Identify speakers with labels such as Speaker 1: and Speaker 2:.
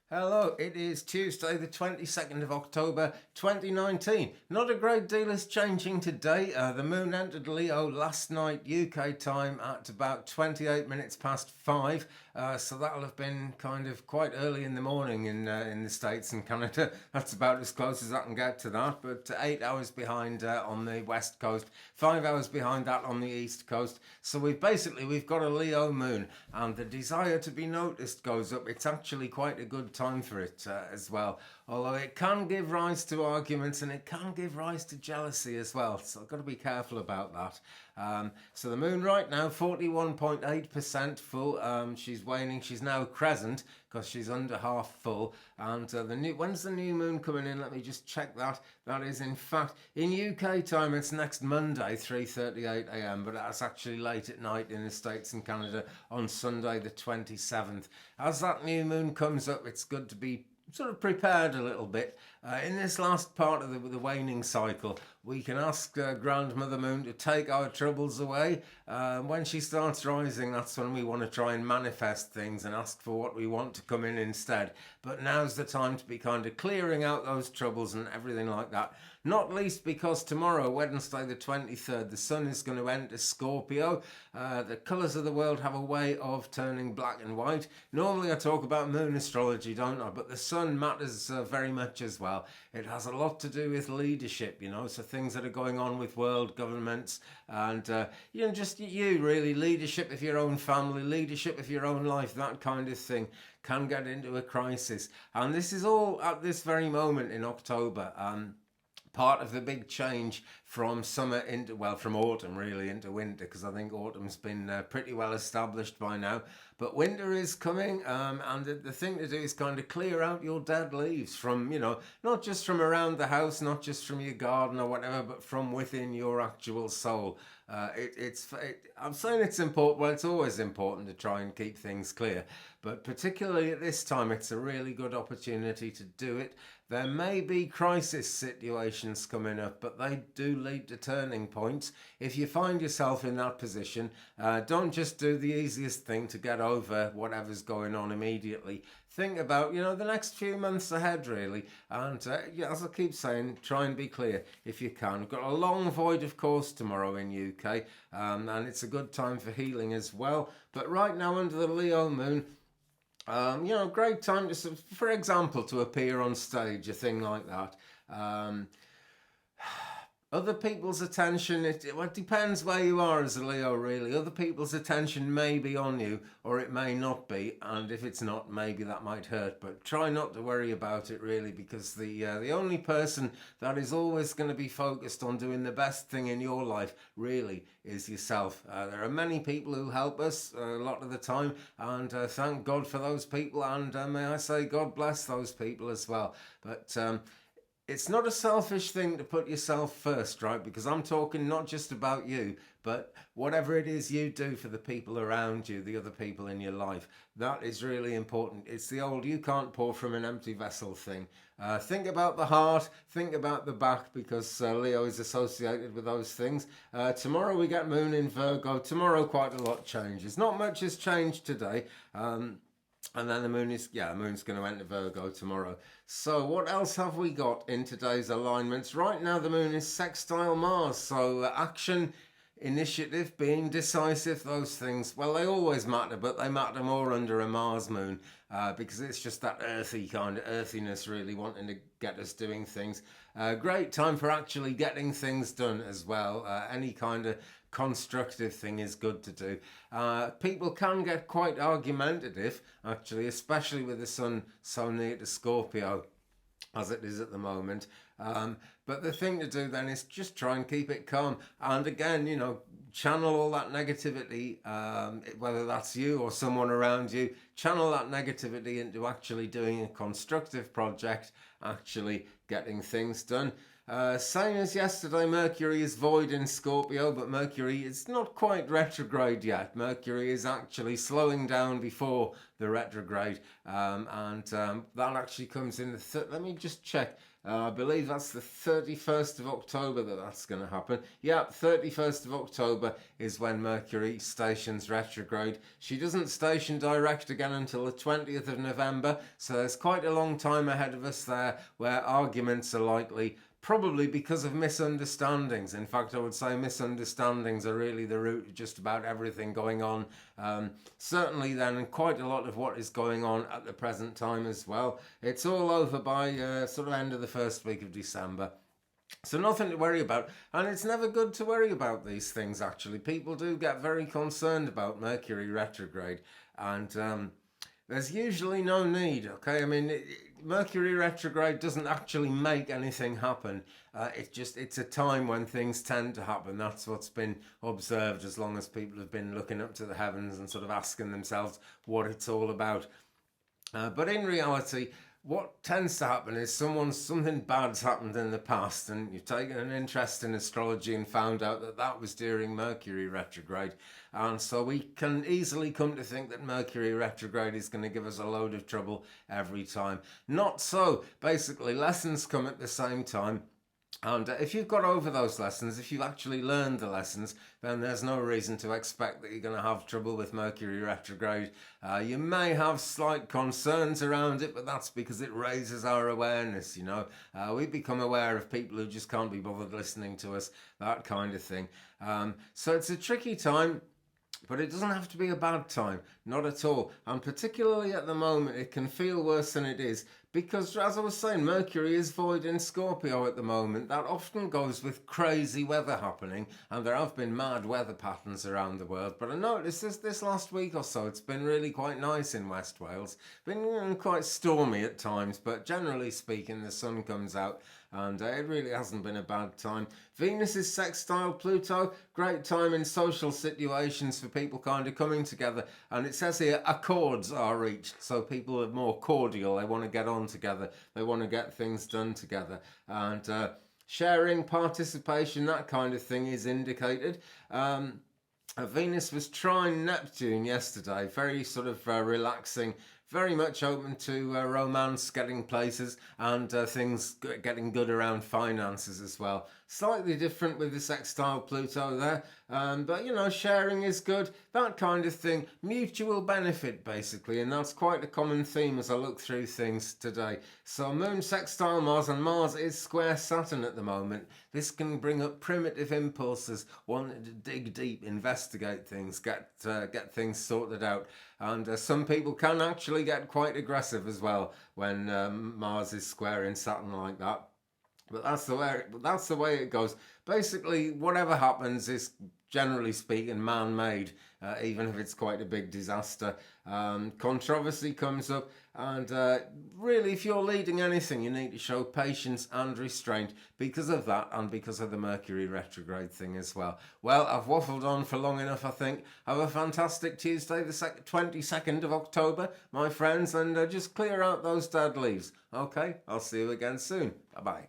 Speaker 1: Hello, it is Tuesday the 22nd of October 2019. Not a great deal is changing today. The moon entered Leo last night UK time at about 28 minutes past 5. So that'll have been kind of quite early in the morning in the States and Canada. That's about as close as I can get to that. But 8 hours behind on the west coast, 5 hours behind that on the east coast. So we've got a Leo moon, and the desire to be noticed goes up. It's actually quite a good time for it as well. Although it can give rise to arguments and it can give rise to jealousy as well. So I've got to be careful about that. So the moon right now, 41.8% full. She's waning. She's now crescent because she's under half full. And when's the new moon coming in? Let me just check that. That is, in fact, in UK time, it's next Monday, 3:38 a.m. But that's actually late at night in the States and Canada on Sunday, the 27th. As that new moon comes up, it's good to be sort of prepared a little bit. In this last part of the waning cycle, we can ask Grandmother Moon to take our troubles away. When she starts rising, that's when we want to try and manifest things and ask for what we want to come in instead. But now's the time to be kind of clearing out those troubles and everything like that. Not least because tomorrow, Wednesday the 23rd, the sun is going to enter Scorpio. The colours of the world have a way of turning black and white. Normally I talk about moon astrology, don't I? But the sun matters very much as well. It has a lot to do with leadership, so things that are going on with world governments and, just you really, leadership of your own family, leadership of your own life, that kind of thing can get into a crisis. And this is all at this very moment in October. Part of the big change from from autumn really into winter, because I think autumn's been pretty well established by now. But winter is coming, and the thing to do is kind of clear out your dead leaves from, not just from around the house, not just from your garden or whatever, but from within your actual soul. I'm saying it's important. Well, it's always important to try and keep things clear, but particularly at this time, it's a really good opportunity to do it. There may be crisis situations coming up, but they do lead to turning points. If you find yourself in that position, don't just do the easiest thing to get over whatever's going on immediately. Think about, the next few months ahead, really. And as I keep saying, try and be clear if you can. We've got a long void, of course, tomorrow in UK, and it's a good time for healing as well. But right now, under the Leo moon, great time to, for example, to appear on stage, a thing like that. Other people's attention, it depends where you are as a Leo, really. Other people's attention may be on you, or it may not be, and if it's not, maybe that might hurt. But try not to worry about it, really, because the only person that is always going to be focused on doing the best thing in your life, really, is yourself. There are many people who help us a lot of the time, and thank God for those people, and may I say, God bless those people as well. But it's not a selfish thing to put yourself first, right? Because I'm talking not just about you, but whatever it is you do for the people around you, the other people in your life, that is really important. It's the old you can't pour from an empty vessel thing. Think about the heart, think about the back, because Leo is associated with those things. Tomorrow we get moon in Virgo. Tomorrow quite a lot changes. Not much has changed today. And then the moon's going to enter Virgo tomorrow. So what else have we got in today's alignments? Right now the moon is sextile Mars. So action, initiative, being decisive, those things, well, they always matter, but they matter more under a Mars moon because it's just that earthy kind of earthiness, really wanting to get us doing things. Great time for actually getting things done as well. Any kind of constructive thing is good to do. People can get quite argumentative, actually, especially with the sun so near to Scorpio as it is at the moment. But the thing to do then is just try and keep it calm. And again, channel all that negativity, whether that's you or someone around you, channel that negativity into actually doing a constructive project, actually getting things done. Same as yesterday, Mercury is void in Scorpio, but Mercury is not quite retrograde yet. Mercury is actually slowing down before the retrograde, and that actually comes in let me just check. I believe that's the 31st of October that's going to happen. Yeah, 31st of October is when Mercury stations retrograde. She doesn't station direct again until the 20th of November, so there's quite a long time ahead of us there where arguments are likely, probably because of misunderstandings. In fact, I would say misunderstandings are really the root of just about everything going on. Certainly then, and quite a lot of what is going on at the present time as well. It's all over by sort of end of the first week of December. So nothing to worry about, and it's never good to worry about these things actually. People do get very concerned about Mercury retrograde, and there's usually no need, okay? I mean, Mercury retrograde doesn't actually make anything happen. It's a time when things tend to happen. That's what's been observed as long as people have been looking up to the heavens and sort of asking themselves what it's all about. But in reality, what tends to happen is something bad's happened in the past, and you've taken an interest in astrology and found out that was during Mercury retrograde, and so we can easily come to think that Mercury retrograde is going to give us a load of trouble every time. Not so. Basically, lessons come at the same time. And if you've got over those lessons, if you've actually learned the lessons, then there's no reason to expect that you're going to have trouble with Mercury retrograde. You may have slight concerns around it, but that's because it raises our awareness, you know. We become aware of people who just can't be bothered listening to us, that kind of thing. So it's a tricky time. But it doesn't have to be a bad time, not at all. And particularly at the moment, it can feel worse than it is because, as I was saying, Mercury is void in Scorpio at the moment. That often goes with crazy weather happening, and there have been mad weather patterns around the world. But I noticed this last week or so, it's been really quite nice in West Wales. Been quite stormy at times, but generally speaking, the sun comes out. And it really hasn't been a bad time. Venus is sextile Pluto, great time in social situations for people kind of coming together. And it says here, accords are reached. So people are more cordial, they want to get on together, they want to get things done together. And sharing, participation, that kind of thing is indicated. Venus was trine Neptune yesterday, very sort of relaxing, very much open to romance, getting places, and things getting good around finances as well. Slightly different with the sextile Pluto there, but you know, sharing is good, that kind of thing. Mutual benefit, basically, and that's quite a common theme as I look through things today. So Moon sextile Mars, and Mars is square Saturn at the moment. This can bring up primitive impulses, wanting to dig deep, investigate things, get things sorted out. And some people can actually get quite aggressive as well when Mars is square in Saturn like that. But that's the way it goes. Basically, whatever happens is, generally speaking, man-made, even if it's quite a big disaster. Controversy comes up, and really, if you're leading anything, you need to show patience and restraint because of that, and because of the Mercury retrograde thing as well. Well, I've waffled on for long enough, I think. Have a fantastic Tuesday, the 22nd of October, my friends, and just clear out those dead leaves. Okay, I'll see you again soon. Bye-bye.